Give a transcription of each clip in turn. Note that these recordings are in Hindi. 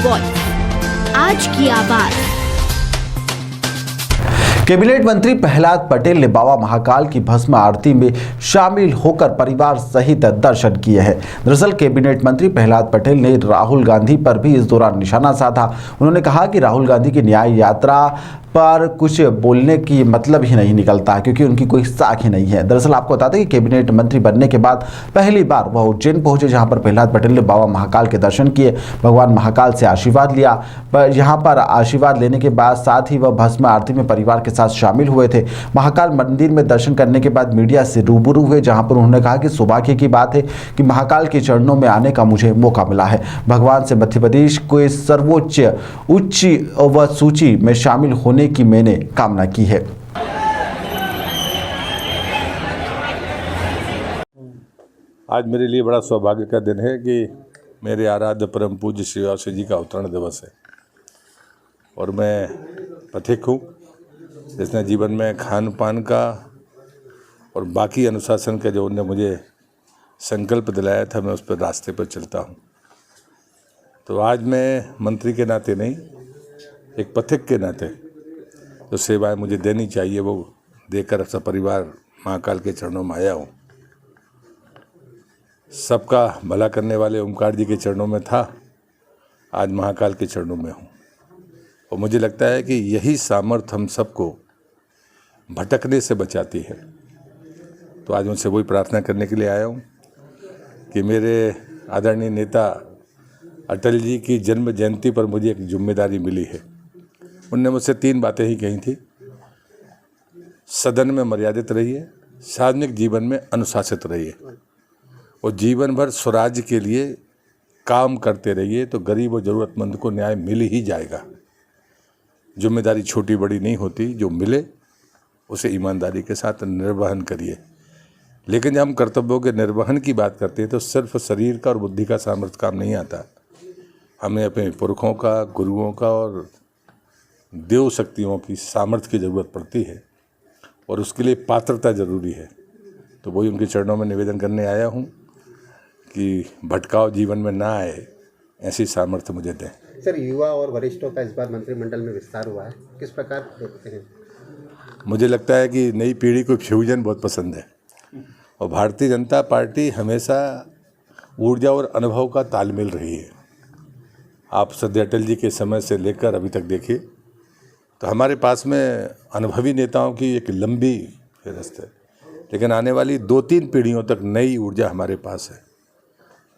वॉइस, आज की आवाज। कैबिनेट मंत्री प्रहलाद पटेल ने बाबा महाकाल की भस्म आरती में शामिल होकर परिवार सहित दर्शन किए हैं। दरअसल कैबिनेट मंत्री प्रहलाद पटेल ने राहुल गांधी पर भी इस दौरान निशाना साधा। उन्होंने कहा कि राहुल गांधी की न्याय यात्रा पर कुछ बोलने की मतलब ही नहीं निकलता, क्योंकि उनकी कोई साख ही नहीं है। दरअसल आपको बता दें कि कैबिनेट मंत्री बनने के बाद पहली बार वह उज्जैन पहुंचे, जहां पर प्रहलाद पटेल ने बाबा महाकाल के दर्शन किए, भगवान महाकाल से आशीर्वाद लिया। पर यहां पर आशीर्वाद लेने के बाद साथ ही वह भस्म आरती में परिवार के साथ शामिल हुए थे। महाकाल मंदिर में दर्शन करने के बाद मीडिया से रूबरू हुए, जहां पर उन्होंने कहा कि सौभाग्य की बात है कि महाकाल के चरणों में आने का मुझे मौका मिला है। भगवान से मध्य प्रदेश को सर्वोच्च उच्च व सूची में शामिल होने की मैंने कामना की है। आज मेरे लिए बड़ा सौभाग्य का दिन है कि मेरे आराध्य परम पूज्य श्री वासु जी का अवतरण दिवस है और मैं पथिक हूँ जिसने जीवन में खान पान का और बाकी अनुशासन का जो उन्होंने मुझे संकल्प दिलाया था, मैं उस पर रास्ते पर चलता हूँ। तो आज मैं मंत्री के नाते नहीं, एक पथिक के नाते जो सेवाएं मुझे देनी चाहिए वो देकर सपरिवार महाकाल के चरणों में आया हूँ। सबका भला करने वाले ओमकार जी के चरणों में था, आज महाकाल के चरणों में हूँ। और मुझे लगता है कि यही सामर्थ्य हम सबको भटकने से बचाती है। तो आज उनसे वही प्रार्थना करने के लिए आया हूँ कि मेरे आदरणीय नेता अटल जी की जन्म जयंती पर मुझे एक जिम्मेदारी मिली है। उनने मुझसे 3 बातें ही कही थी। सदन में मर्यादित रहिए, सार्वजनिक जीवन में अनुशासित रहिए और जीवन भर स्वराज्य के लिए काम करते रहिए, तो गरीब और ज़रूरतमंद को न्याय मिल ही जाएगा। जिम्मेदारी छोटी बड़ी नहीं होती, जो मिले उसे ईमानदारी के साथ निर्वहन करिए। लेकिन जब हम कर्तव्यों के निर्वहन की बात करते हैं तो सिर्फ शरीर का और बुद्धि का सामर्थ्य काम नहीं आता। हमें अपने पुरखों का, गुरुओं का और देव शक्तियों की सामर्थ्य की ज़रूरत पड़ती है और उसके लिए पात्रता जरूरी है। तो वही उनके चरणों में निवेदन करने आया हूँ कि भटकाव जीवन में ना आए, ऐसी सामर्थ्य मुझे दें। सर, युवा और वरिष्ठों का इस बार मंत्रिमंडल में विस्तार हुआ है, किस प्रकार देखते हैं? मुझे लगता है कि नई पीढ़ी को फ्यूजन बहुत पसंद है और भारतीय जनता पार्टी हमेशा ऊर्जा और अनुभव का तालमेल रही है। आप सदैव अटल जी के समय से लेकर अभी तक देखिए तो हमारे पास में अनुभवी नेताओं की एक लंबी फहरिस्त है, लेकिन आने वाली 2-3 पीढ़ियों तक नई ऊर्जा हमारे पास है।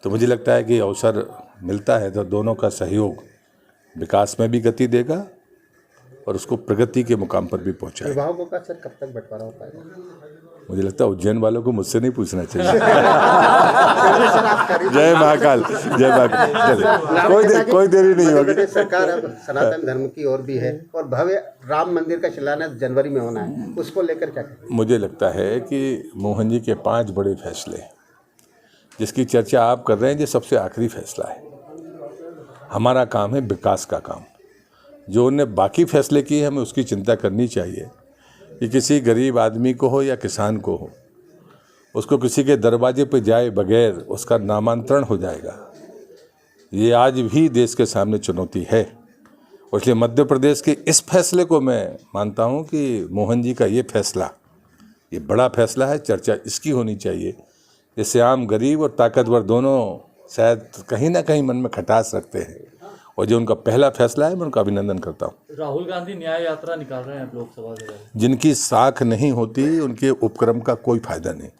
तो मुझे लगता है कि अवसर मिलता है तो दोनों का सहयोग विकास में भी गति देगा और उसको प्रगति के मुकाम पर भी पहुंचाएगा। विभागों का सर कब तक बंटवारा हो पाएगा? मुझे लगता है उज्जैन वालों को मुझसे नहीं पूछना चाहिए। जय महाकाल, जय महाकाल। कोई देरी नहीं होगी। सरकार अब सनातन धर्म की ओर भी है और भव्य राम मंदिर का शिलान्यास जनवरी में होना है, उसको लेकर क्या कहें? मुझे लगता है कि मोहन जी के 5 बड़े फैसले जिसकी चर्चा आप कर रहे हैं, ये सबसे आखिरी फैसला है। हमारा काम है विकास का काम। जो उन्हें बाकी फैसले किए, हमें उसकी चिंता करनी चाहिए कि किसी गरीब आदमी को हो या किसान को हो, उसको किसी के दरवाजे पर जाए बगैर उसका नामांतरण हो जाएगा। ये आज भी देश के सामने चुनौती है। और इसलिए मध्य प्रदेश के इस फैसले को मैं मानता हूँ कि मोहन जी का ये फैसला, ये बड़ा फैसला है, चर्चा इसकी होनी चाहिए। जिससे आम गरीब और ताकतवर दोनों शायद कहीं ना कहीं मन में खटास रखते हैं, और जो उनका पहला फैसला है मैं उनका अभिनंदन करता हूँ। राहुल गांधी न्याय यात्रा निकाल रहे हैं लोकसभा से। जिनकी साख नहीं होती उनके उपक्रम का कोई फायदा नहीं।